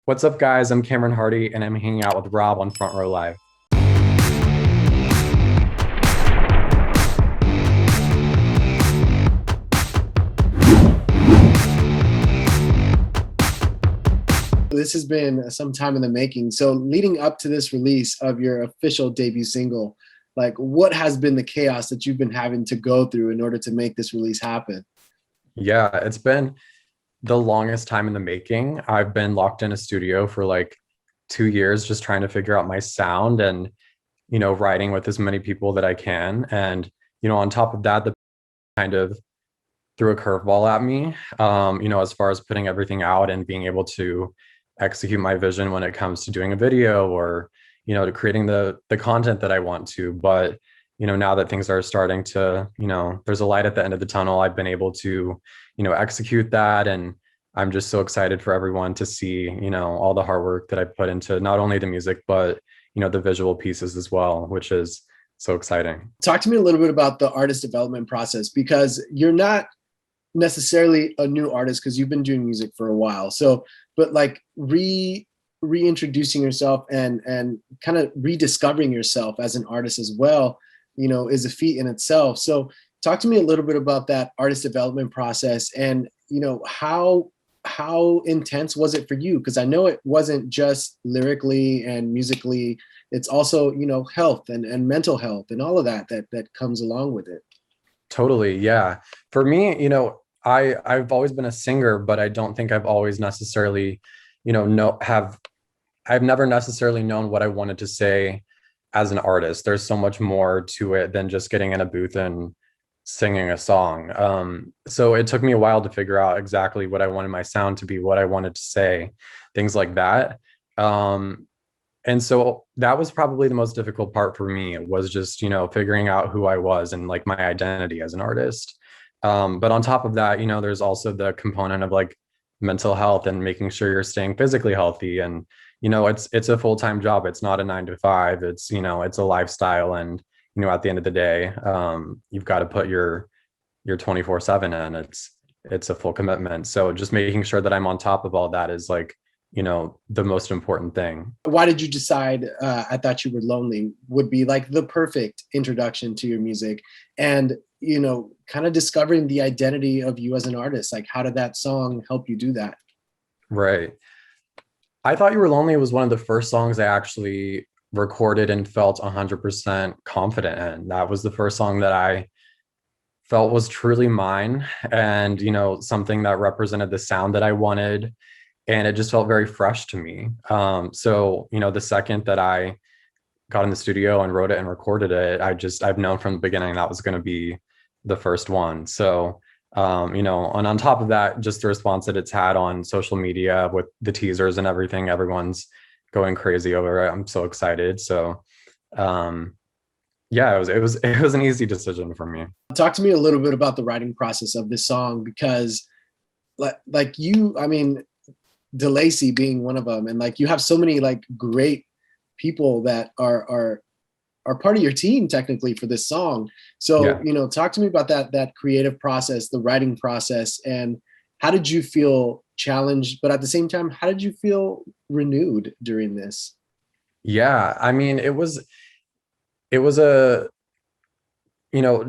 What's up, guys? I'm Cameron Hardy, and I'm hanging out with Rob on Front Row Live. This has been some time in the making. So leading up to this release of your official debut single, like what has been the chaos that you've been having to go through in order to make this release happen? Yeah, it's been the longest time in the making. I've been locked in a studio for like 2 years, just trying to figure out my sound and, writing with as many people that I can. And, on top of that, the kind of threw a curveball at me, as far as putting everything out and being able to execute my vision when it comes to doing a video or, to creating the content that I want to. But, now that things are starting to, there's a light at the end of the tunnel, I've been able to, execute that. And I'm just so excited for everyone to see, all the hard work that I put into not only the music, but, the visual pieces as well, which is so exciting. Talk to me a little bit about the artist development process, because you're not necessarily a new artist because you've been doing music for a while. So, but like reintroducing yourself and kind of rediscovering yourself as an artist as well, is a feat in itself. So talk to me a little bit about that artist development process and, how intense was it for you? Because I know it wasn't just lyrically and musically, it's also, health and mental health and all of that comes along with it. Totally. Yeah. For me, I've always been a singer, but I don't think I've always necessarily, I've never necessarily known what I wanted to say as an artist. There's so much more to it than just getting in a booth and singing a song. So it took me a while to figure out exactly what I wanted my sound to be, what I wanted to say, things like that. And so that was probably the most difficult part for me. It was just, figuring out who I was and like my identity as an artist. But on top of that, there's also the component of like mental health and making sure you're staying physically healthy. And, it's a full-time job. It's not a 9 to 5. It's, it's a lifestyle. And, at the end of the day, you've got to put your 24/7 in. It's a full commitment. So just making sure that I'm on top of all that is like, the most important thing. Why did you decide I Thought You Were Lonely would be like the perfect introduction to your music and, kind of discovering the identity of you as an artist? Like, how did that song help you do that? Right. I Thought You Were Lonely was one of the first songs I actually recorded and felt 100% confident in. That was the first song that I felt was truly mine and, something that represented the sound that I wanted. And it just felt very fresh to me. So, the second that I got in the studio and wrote it and recorded it, I've known from the beginning that was going to be the first one. So, and on top of that, just the response that it's had on social media with the teasers and everything, everyone's going crazy over it. I'm so excited. So, yeah, it was an easy decision for me. Talk to me a little bit about the writing process of this song, because like you, I mean, Delacey being one of them, and like you have so many like great people that are part of your team technically for this song. So, Yeah. talk to me about that creative process, the writing process, and how did you feel challenged, but at the same time, how did you feel renewed during this? Yeah. I mean, it was a,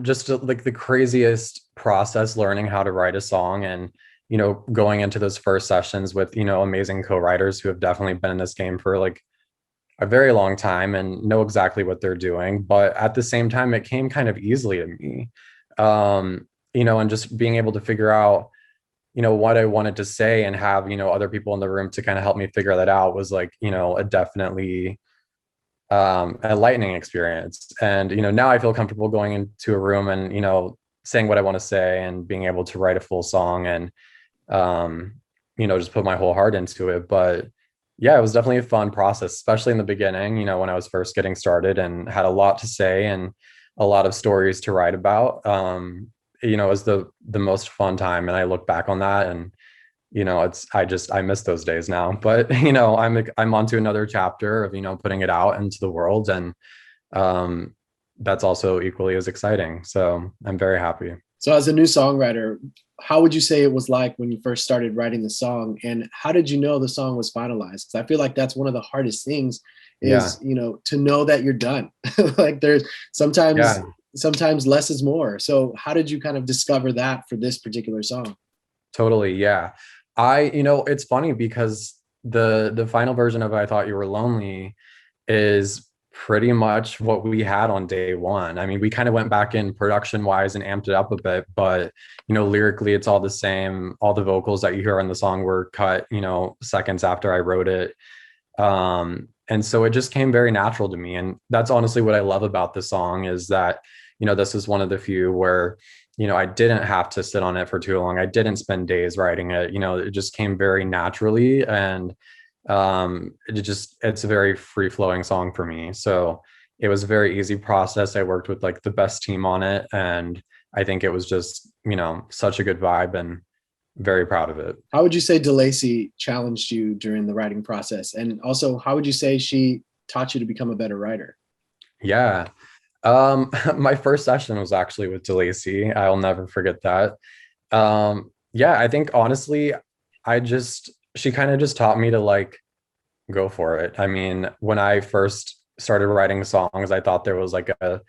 just like the craziest process learning how to write a song and, going into those first sessions with, amazing co-writers who have definitely been in this game for like a very long time and know exactly what they're doing. But at the same time, it came kind of easily to me, and just being able to figure out, what I wanted to say and have, other people in the room to kind of help me figure that out was like, a definitely a lightning experience. And, now I feel comfortable going into a room and, saying what I want to say and being able to write a full song and, just put my whole heart into it. But yeah, it was definitely a fun process, especially in the beginning, when I was first getting started and had a lot to say and a lot of stories to write about. It was the most fun time. And I look back on that and, I miss those days now, but, I'm on to another chapter of, putting it out into the world. And that's also equally as exciting. So I'm very happy. So as a new songwriter, how would you say it was like when you first started writing the song, and how did you know the song was finalized? Because I feel like that's one of the hardest things Yeah, is, to know that you're done. Like there's sometimes yeah, sometimes less is more. So how did you kind of discover that for this particular song? totally. Yeah. It's funny because the final version of I Thought You Were Lonely is pretty much what we had on day one. I mean, we kind of went back in production wise and amped it up a bit, but lyrically it's all the same. All the vocals that you hear in the song were cut, seconds after I wrote it. And so it just came very natural to me. And that's honestly what I love about the song is that, this is one of the few where, I didn't have to sit on it for too long. I didn't spend days writing it. It just came very naturally. And it's a very free flowing song for me. So it was a very easy process. I worked with like the best team on it. And I think it was just, such a good vibe and very proud of it. How would you say Delacey challenged you during the writing process? And also, how would you say she taught you to become a better writer? Yeah. My first session was actually with Delacey. I'll never forget that. Yeah, I think honestly, she kind of just taught me to like go for it. I mean, when I first started writing songs, I thought there was like a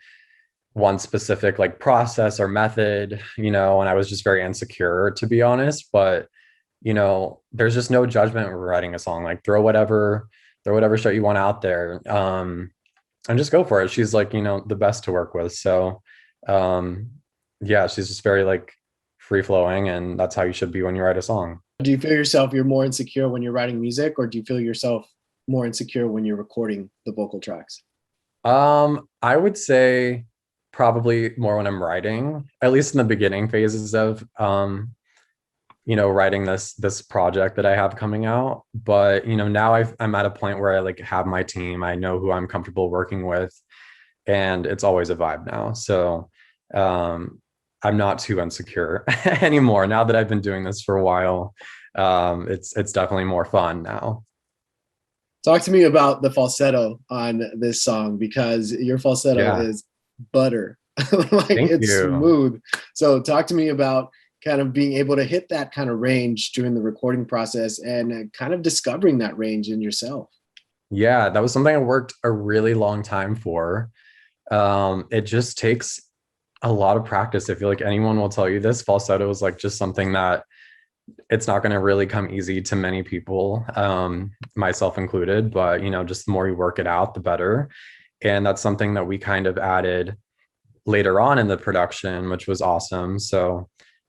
one specific like process or method, and I was just very insecure to be honest. But there's just no judgment when writing a song. Like throw whatever shit you want out there. And just go for it. She's like, the best to work with. So um yeah, she's just very like free flowing, and that's how you should be when you write a song. Do you feel yourself you're more insecure when you're writing music, or do you feel yourself more insecure when you're recording the vocal tracks? I would say probably more when I'm writing, at least in the beginning phases of writing this project that I have coming out. But now I'm at a point where I like have my team. I know who I'm comfortable working with, and it's always a vibe now. So I'm not too insecure anymore. Now that I've been doing this for a while, it's definitely more fun now. Talk to me about the falsetto on this song, because your falsetto Yeah, is butter. Like thank it's you. smooth. So talk to me about kind of being able to hit that kind of range during the recording process, and kind of discovering that range in yourself. Yeah, that was something I worked a really long time for. It just takes a lot of practice. I feel like anyone will tell you this. Falsetto is like just something that it's not going to really come easy to many people, myself included. But just the more you work it out, the better. And that's something that we kind of added later on in the production, which was awesome. So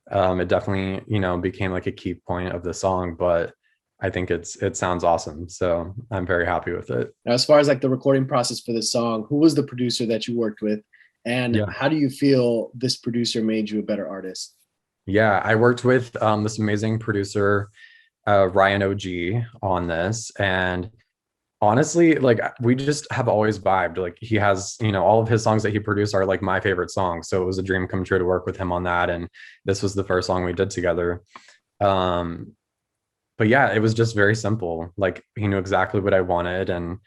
it definitely became like a key point of the song. But I think it sounds awesome. So I'm very happy with it. Now, as far as like the recording process for this song, who was the producer that you worked with, and Yeah. how do you feel this producer made you a better artist? Yeah, I worked with this amazing producer, Ryan OG, on this. And honestly, like we just have always vibed. Like he has, all of his songs that he produced are like my favorite songs. So it was a dream come true to work with him on that. And this was the first song we did together. Um, but yeah, it was just very simple. Like he knew exactly what I wanted, and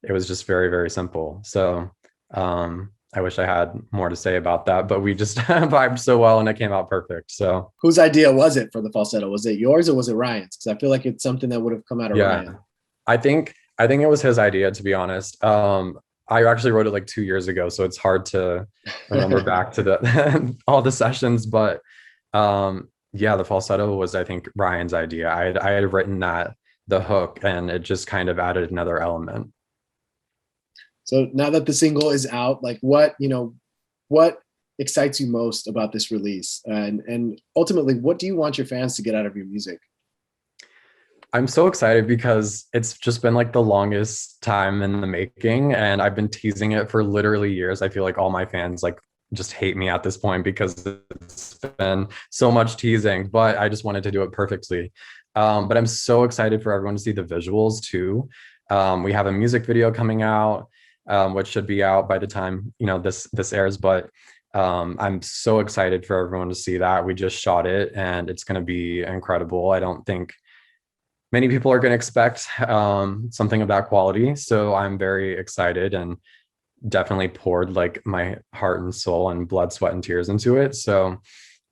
it was just very, very simple. So I wish I had more to say about that, but we just vibed so well and it came out perfect. So Whose idea was it for the falsetto? Was it yours or was it Ryan's? Because I feel like it's something that would have come out of yeah, Ryan. I think it was his idea, to be honest. I actually wrote it like 2 years ago, so it's hard to remember back to the all the sessions. But yeah, the falsetto was, I think, Ryan's idea. I had written the hook, and it just kind of added another element. So now that the single is out, like what excites you most about this release? And ultimately, what do you want your fans to get out of your music? I'm so excited because it's just been like the longest time in the making, and I've been teasing it for literally years. I feel like all my fans like just hate me at this point because it's been so much teasing, but I just wanted to do it perfectly. But I'm so excited for everyone to see the visuals too. We have a music video coming out, which should be out by the time this airs. But I'm so excited for everyone to see that. We just shot it, and it's going to be incredible. I don't think many people are going to expect something of that quality. So I'm very excited and definitely poured like my heart and soul and blood, sweat, and tears into it. So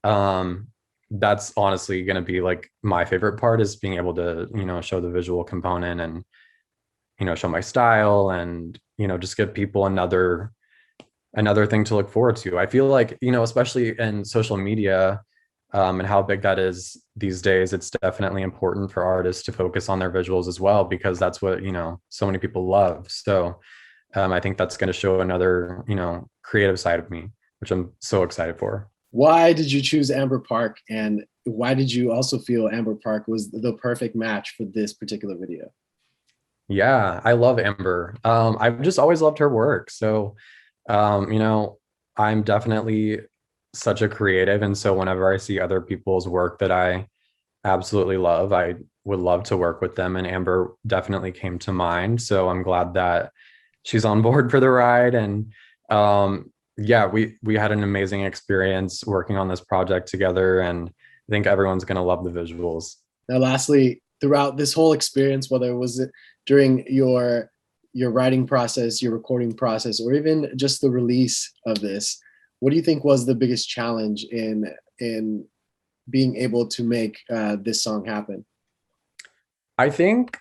Um, that's honestly going to be like my favorite part, is being able to, show the visual component and, show my style and, just give people another thing to look forward to. I feel like, especially in social media, and how big that is these days, it's definitely important for artists to focus on their visuals as well, because that's what, so many people love. So I think that's going to show another, creative side of me, which I'm so excited for. Why did you choose Amber Park, and why did you also feel Amber Park was the perfect match for this particular video? Yeah, I love Amber. I've just always loved her work. So, I'm definitely such a creative. And so whenever I see other people's work that I absolutely love, I would love to work with them. And Amber definitely came to mind. So I'm glad that she's on board for the ride. And yeah, we had an amazing experience working on this project together. And I think everyone's gonna love the visuals. Now, lastly, throughout this whole experience, whether it was during your writing process, your recording process, or even just the release of this, what do you think was the biggest challenge in being able to make this song happen? I think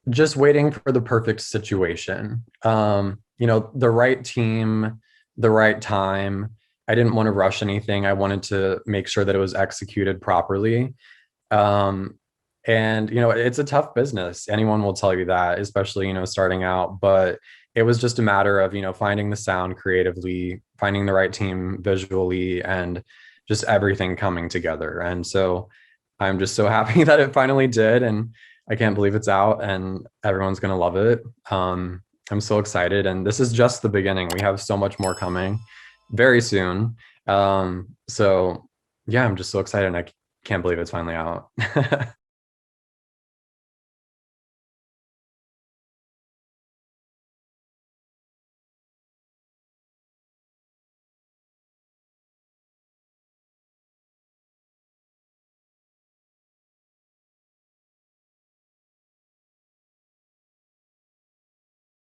just waiting for the perfect situation. The right team, the right time. I didn't want to rush anything. I wanted to make sure that it was executed properly. Um, and it's a tough business. Anyone will tell you that, especially starting out. But it was just a matter of finding the sound creatively, finding the right team visually, and just everything coming together. And so I'm just so happy that it finally did, and I can't believe it's out and everyone's gonna love it. I'm so excited, and this is just the beginning. We have so much more coming very soon. So yeah, I'm just so excited, and I can't believe it's finally out.